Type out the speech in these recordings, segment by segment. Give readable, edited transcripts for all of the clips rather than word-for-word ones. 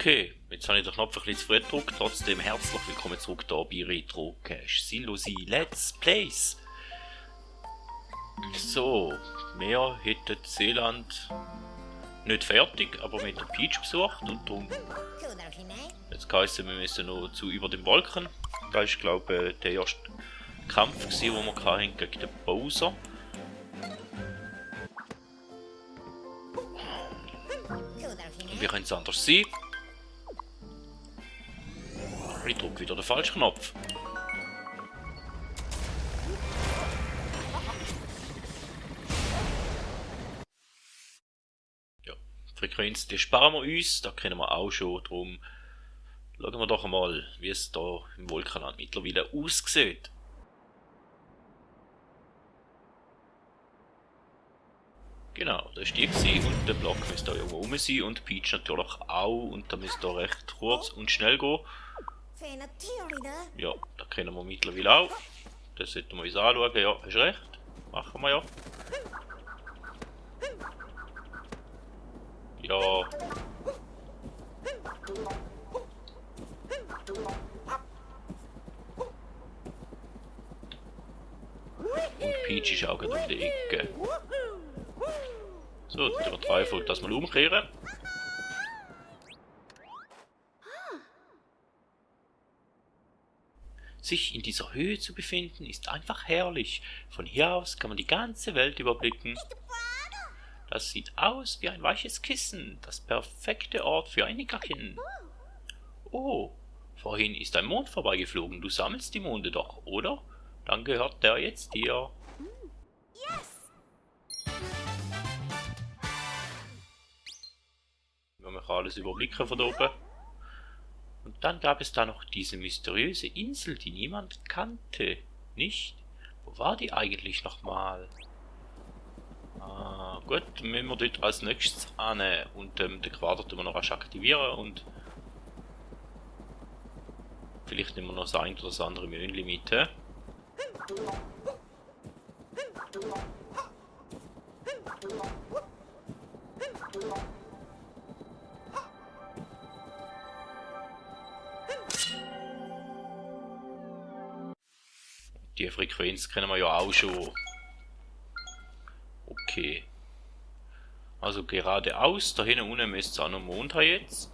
Okay, jetzt habe ich den Knopf ein bisschen zu früh gedrückt. Trotzdem herzlich willkommen zurück hier bei Retro Cache Sinnlose Let's Plays. So, wir hätten Seeland nicht fertig, aber mit der Peach besucht und darum jetzt heisst es, wir müssen noch zu über dem Wolken. Da ist, glaube ich, der erste Kampf gewesen, den wir hatten gegen den Bowser. Und wie könnte es anders sein? Ich drücke wieder den falschen Knopf. Ja, die Frequenz, die sparen wir uns, da kennen wir auch schon, darum schauen wir doch einmal, wie es da im Wolkenland mittlerweile aussieht. Genau, das war die und der Block müsste da irgendwo rum sein und Peach natürlich auch und da müsste da recht kurz und schnell gehen. Ja, da kennen wir mittlerweile auch. Das sollten wir uns anschauen. Ja, hast recht. Machen wir ja. Ja. Und Peach ist auch gerade um die Ecke. So, jetzt über 3 Folgen das mal umkehren. Sich in dieser Höhe zu befinden, ist einfach herrlich. Von hier aus kann man die ganze Welt überblicken. Das sieht aus wie ein weiches Kissen, das perfekte Ort für ein Nickerchen. Oh, vorhin ist ein Mond vorbeigeflogen. Du sammelst die Monde doch, oder? Dann gehört der jetzt dir. Wir können alles überblicken von oben. Und dann gab es da noch diese mysteriöse Insel, die niemand kannte. Nicht? Wo war die eigentlich nochmal? Ah, gut, dann müssen wir dort als nächstes an und den Quader tun wir noch rasch aktivieren und vielleicht nehmen wir noch das ein oder das andere Mündli mit. He? Die Frequenz kennen wir ja auch schon. Okay. Also geradeaus, da hinten unten müsste es auch noch Mond haben jetzt.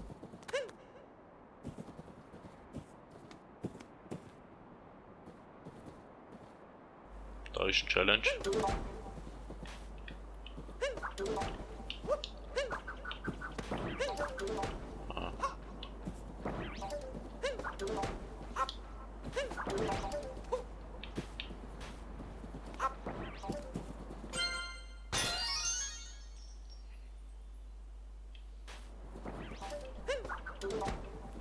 Da ist ein Challenge. Ah.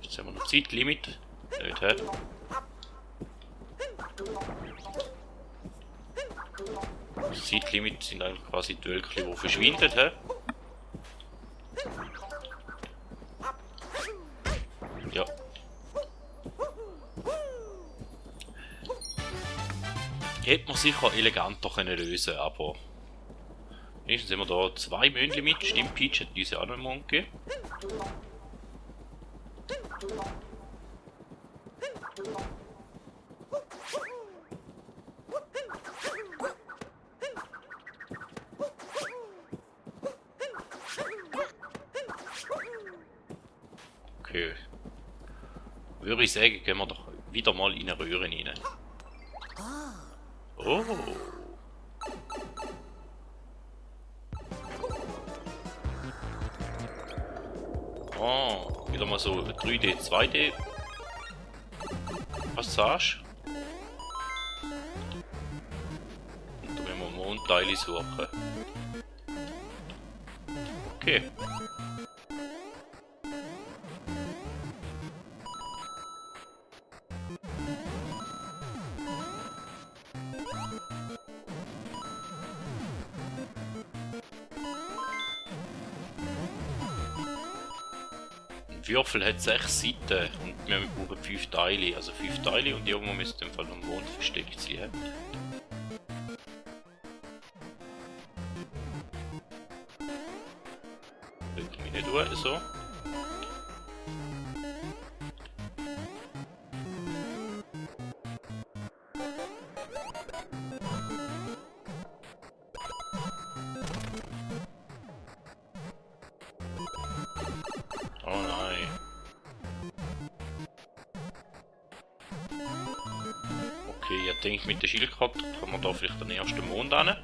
Jetzt haben wir noch Zeitlimit. Nicht, hä? Das Zeitlimit sind eigentlich quasi die Wölkchen, die verschwinden, hä? Ja. Hätte man sicher eleganter können lösen, aber wenigstens haben wir da 2 Mündchen mit. Stimmt, Peach hat diese auch noch mal gegeben. Okay. Würde ich sagen, gehen wir doch wieder mal in eine Röhre rein. Oh. Oh, wieder mal so 3D, 2D Passage. Und da müssen wir Mondteile suchen. Okay. Würfel hat 6 Seiten und wir brauchen 5 Teile, also 5 Teile und irgendwo müsste im Fall am Mond versteckt sein. mich nicht durch, so. Oh nein. Okay, ich denke, mit der Schildkröte kann man da vielleicht den ersten Mond hin.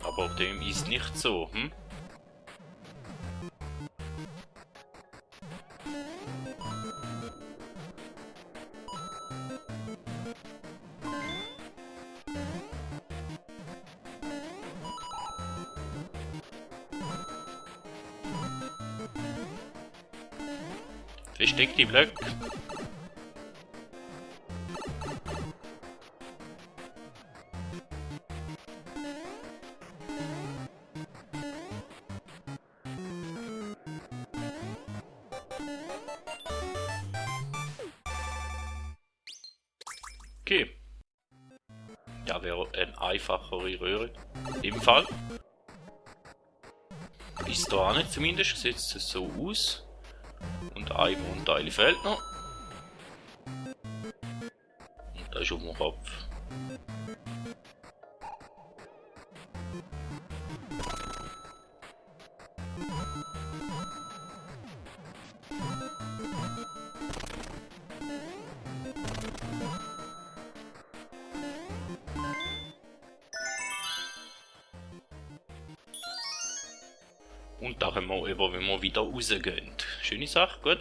Aber dem ist nicht so, hm? Versteck die Blöcke. Okay. Ja, wäre eine einfachere Röhre. In dem Fall. Bis da nicht zumindest, sieht es so aus. Und ein Mondteil fehlt noch. Und das ist auf dem Kopf. Und da können wir über, wenn wir wieder rausgehen. Schöne Sache, gut.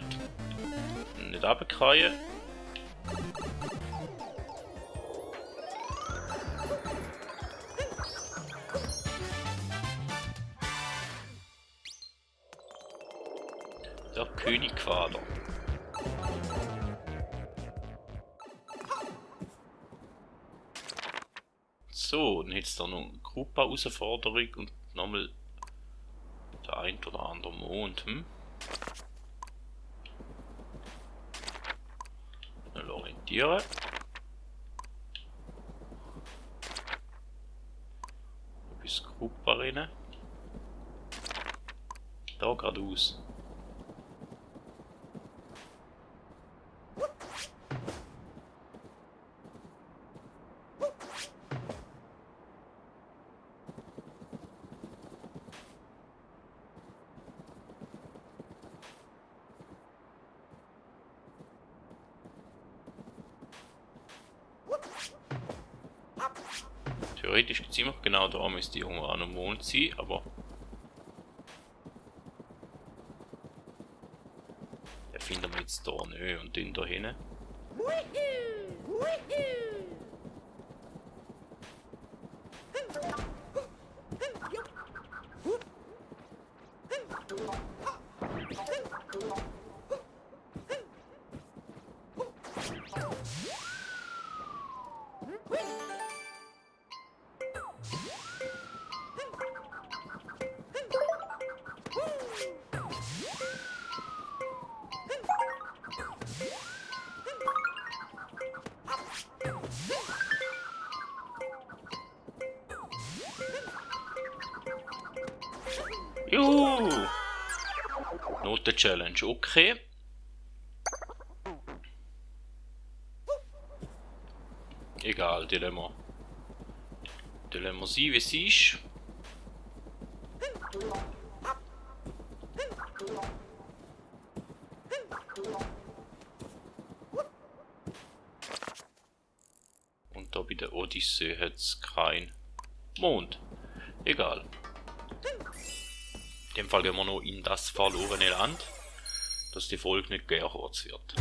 Nicht runterfallen. Der Königquader. So, dann jetzt da noch eine Gruppa-Herausforderung und nochmal der ein oder andere Mond, Schnell orientieren. Bis Gruppa rein. Da geradeaus. Theoretisch ziemlich genau da müsste irgendwo an einem Mond sein, aber den finden wir jetzt da nicht und den da hinten. Juhu! Note Challenge, okay. Egal, die lassen wir sehen, wie es ist. Und da bei der Odyssee hat es keinen Mond. Egal. In dem Fall gehen wir noch in das verlorene Land, dass die Folge nicht gar kurz wird.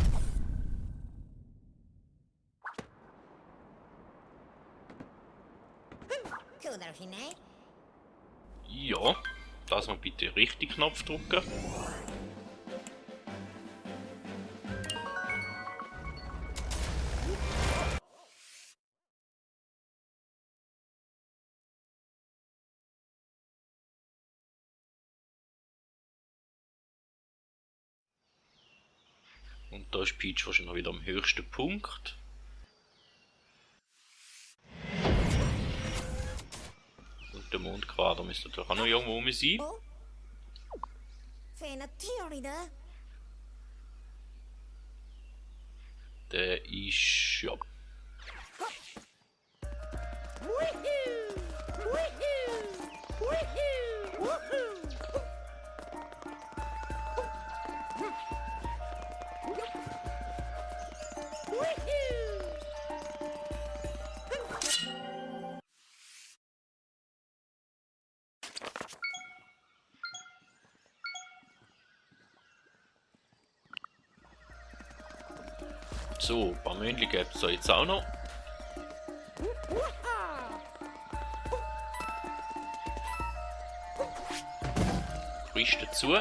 Ja, lass mal bitte richtig Knopf drücken. Und da ist Peach wahrscheinlich wieder am höchsten Punkt. Und der Mondquader müsste natürlich auch noch irgendwo rum sein. Der ist... ja. So, ein paar Männchen gibt es da jetzt auch noch. Frisch dazu.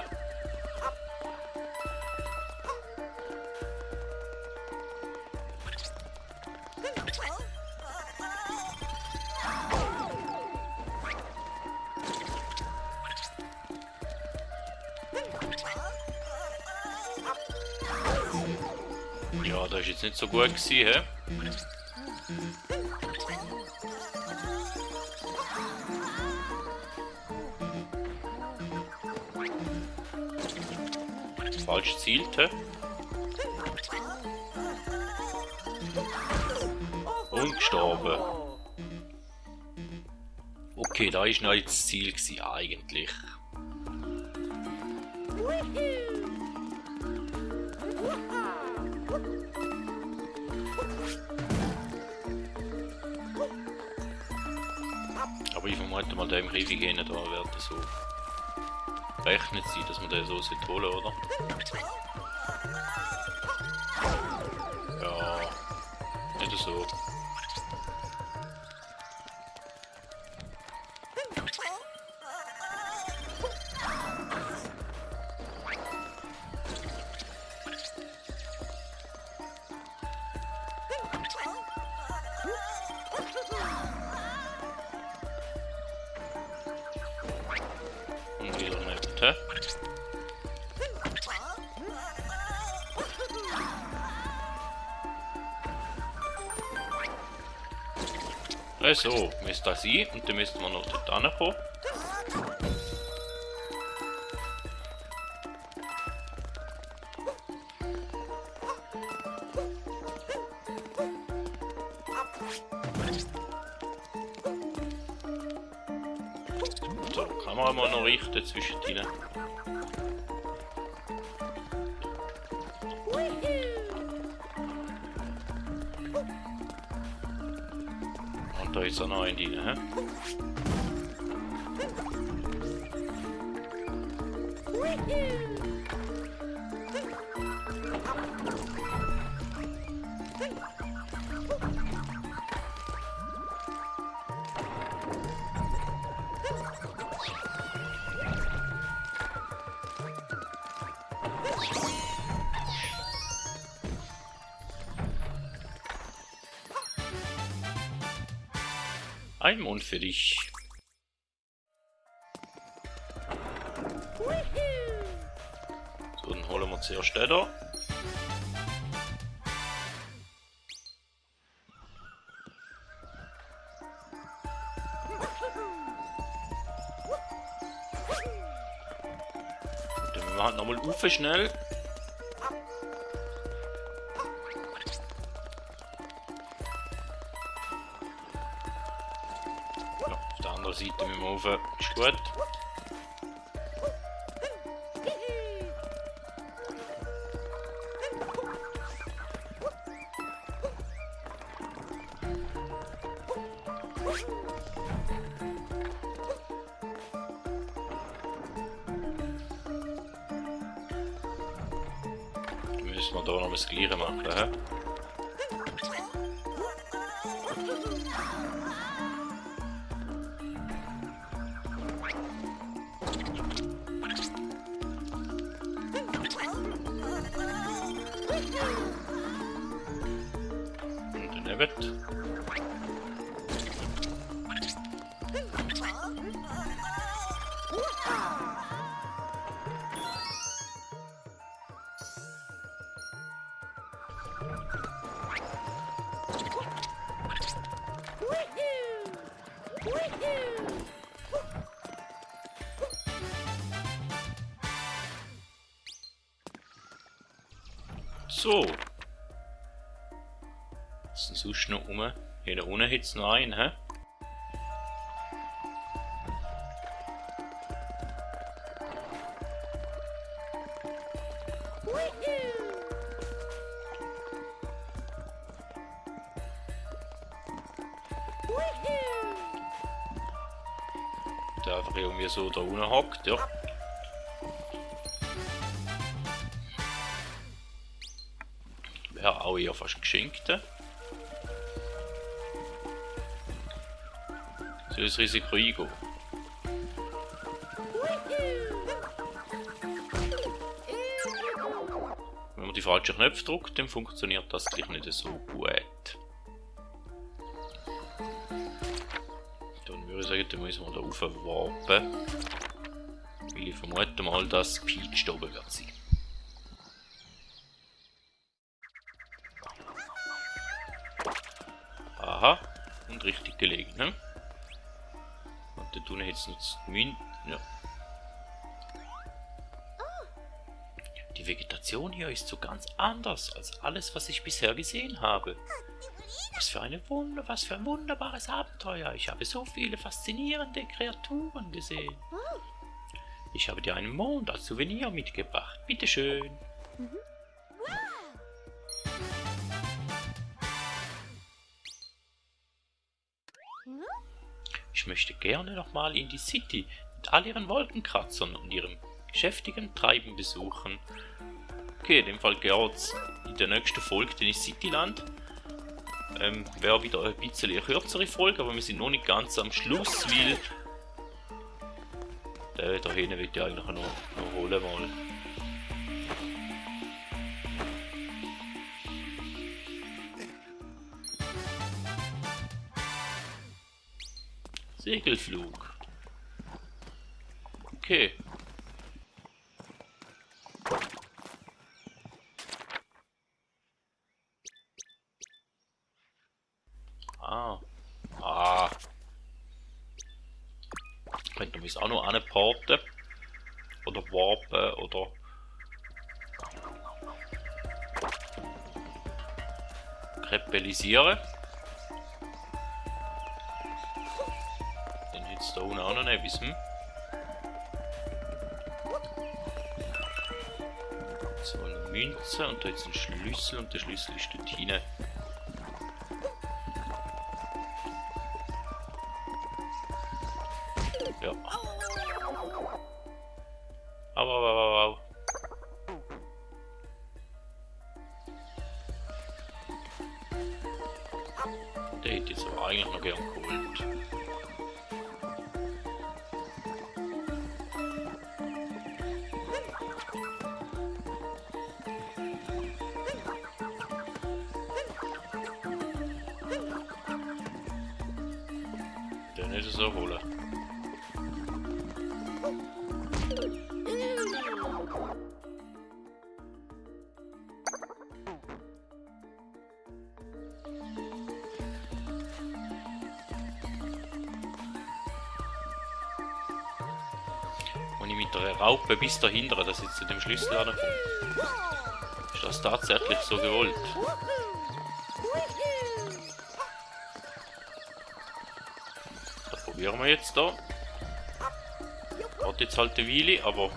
Ja, das ist jetzt nicht so gut gewesen, hä? Falsch gezielt, hä? Und gestorben. Okay, da ist noch das Ziel gewesen, eigentlich. Aber ich vermute mal, der im Käfig hinten da wird so rechnet sein, dass man den so holen sollte, oder? Ja, nicht so. Und wieder nicht, hä? Also, müsste das sein und dann müssten wir noch dort hinkommen. So, Kamera mal noch richten zwischendrin. Und da ist auch noch ein drin, hä? Ein Mond für dich. So, dann holen wir zuerst den da. Dann müssen wir halt nochmal rauf schnell. Seite müssen wir rauf, ist gut. Dann müssen wir da noch das Gleiche machen, hä? Wird. So. Was ist denn sonst noch rum? Hier da unten hat es noch einen, hä? Der einfach irgendwie so da unten hockt, ja. Wäre auch eher fast geschenkte. Soll das Risiko eingehen? Wenn man die falschen Knöpfe drückt, dann funktioniert das gleich nicht so gut. Dann würde ich sagen, dann müssen wir da raufwarpen. Weil ich vermute mal, dass Peach da oben wird sein. Aha, und richtig gelegen, ne? Und da tun jetzt noch das Mün... Ja. Die Vegetation hier ist so ganz anders als alles, was ich bisher gesehen habe. Was für ein wunderbares Abenteuer. Ich habe so viele faszinierende Kreaturen gesehen. Ich habe dir einen Mond als Souvenir mitgebracht. Bitteschön. Ich möchte gerne nochmal in die City mit all ihren Wolkenkratzern und ihrem geschäftigen Treiben besuchen. Okay, in dem Fall geht's in der nächsten Folge in Cityland. Wäre wieder ein bisschen eine kürzere Folge, aber wir sind noch nicht ganz am Schluss, weil der da hinten will ich eigentlich noch holen mal. Segelflug. Okay. Könnte man es auch noch anporten. Oder warpen oder... krepelisieren. Dann hätte es da unten auch noch etwas, So eine Münze und da jetzt ein Schlüssel und der Schlüssel ist dort hinein. Ja. Au. Der hätte jetzt aber eigentlich noch gern geholt. Den hätte ich so holen. Und ich mit der Raupe bis dahinter, dass ich zu dem Schlüssel ankomme. Ist das tatsächlich so gewollt? Das probieren wir jetzt da. Hat jetzt halt eine Weile, aber...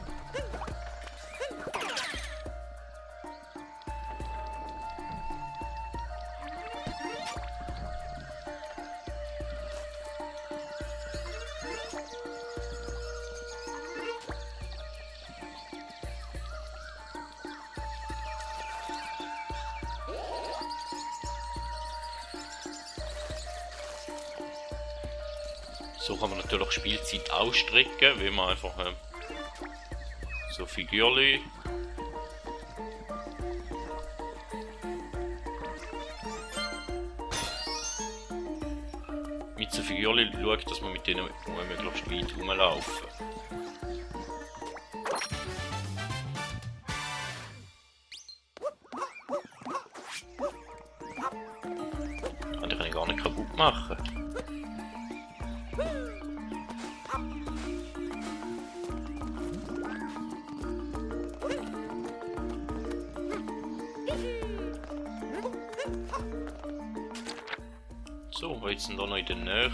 So kann man natürlich Spielzeit ausstrecken, wenn man einfach so Figürchen mit so Figürchen schaut, dass man mit denen möglichst weit rumlaufen. Die kann ich gar nicht kaputt machen. So, jetzt sind wir noch in der Nähe.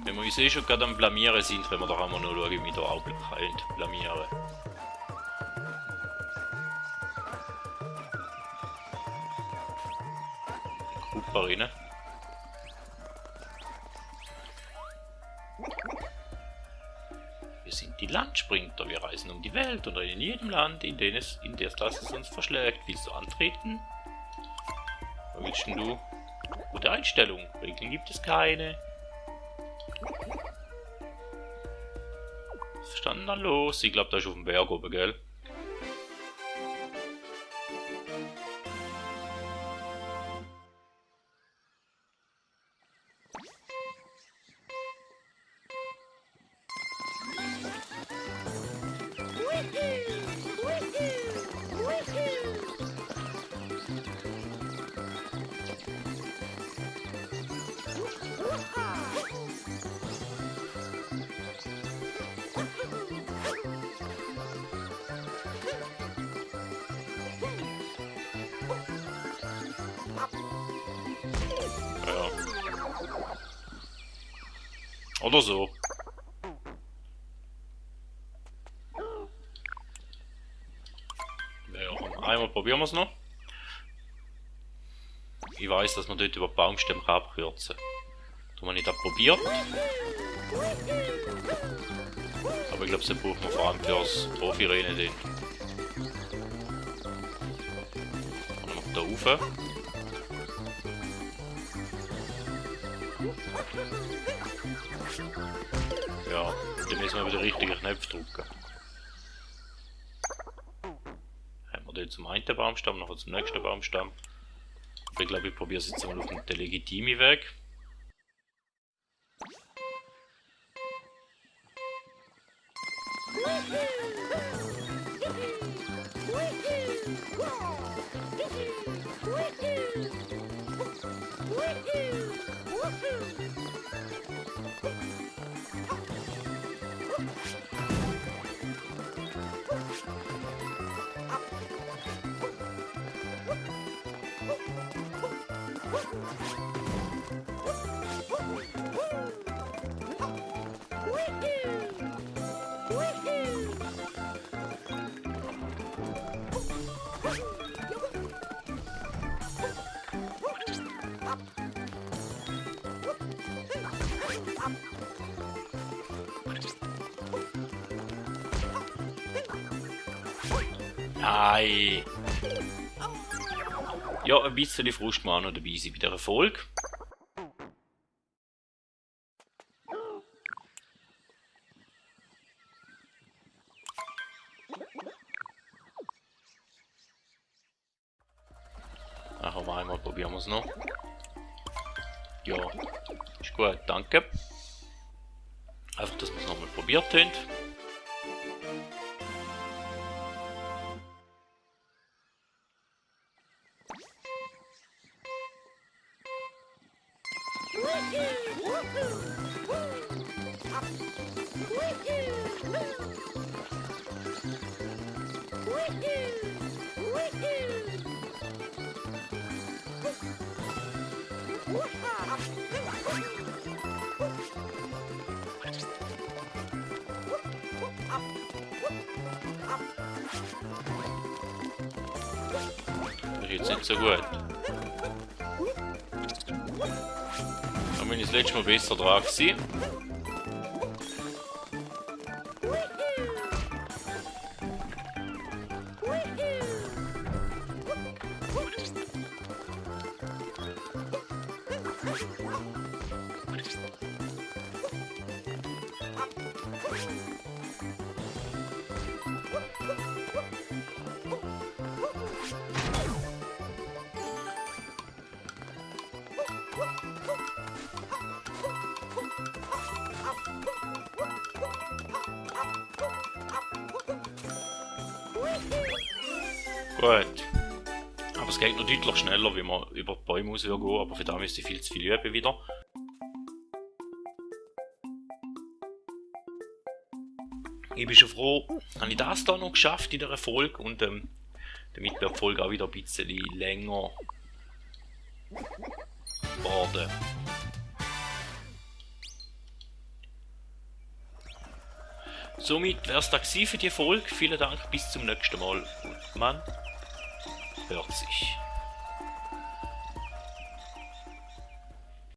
Wenn wir uns eh schon gerade am Blamieren sind, können wir doch einmal noch schauen, wie wir da auch blamieren. Kupperinnen. Wir sind die Landsprinter, wir reisen um die Welt oder in jedem Land, in das es uns verschlägt. Willst du antreten? Was willst denn du? Gute Einstellung. Regeln gibt es keine. Was ist dann los? Ich glaube, da ist auf dem Berg oben, gell? Oder so. Ja, einmal probieren wir es noch. Ich weiß, dass man dort über Baumstämme abkürzen kann. Das habe ich nicht probiert. Aber ich glaube, das braucht man vor allem für das Profi-Rennen. Dann machen wir da rauf. Ja, dann müssen wir wieder den richtigen Knopf drücken. Haben wir den zum einen Baumstamm, nachher zum nächsten Baumstamm. Aber ich glaube, ich probiere es jetzt mal auf den legitimen Weg. Nein! Ja, ein bisschen Frust mal noch dabei sein bei der Erfolg. Nachher mal einmal probieren wir es noch. Ja, ist gut, danke. Einfach, dass wir es nochmal probiert haben. Das ist jetzt nicht so gut. Da bin ich das letzte Mal besser dran gewesen. Gut. Aber es geht noch deutlich schneller, wie man über die Bäume raus gehen, aber für das müsste ich viel zu viel üben wieder. Ich bin schon froh, habe ich das da noch geschafft in der Folge und damit wird die Folge auch wieder ein bisschen länger geworden. Somit wär's da gewesen für die Folge. Vielen Dank, bis zum nächsten Mal. Und man hört sich.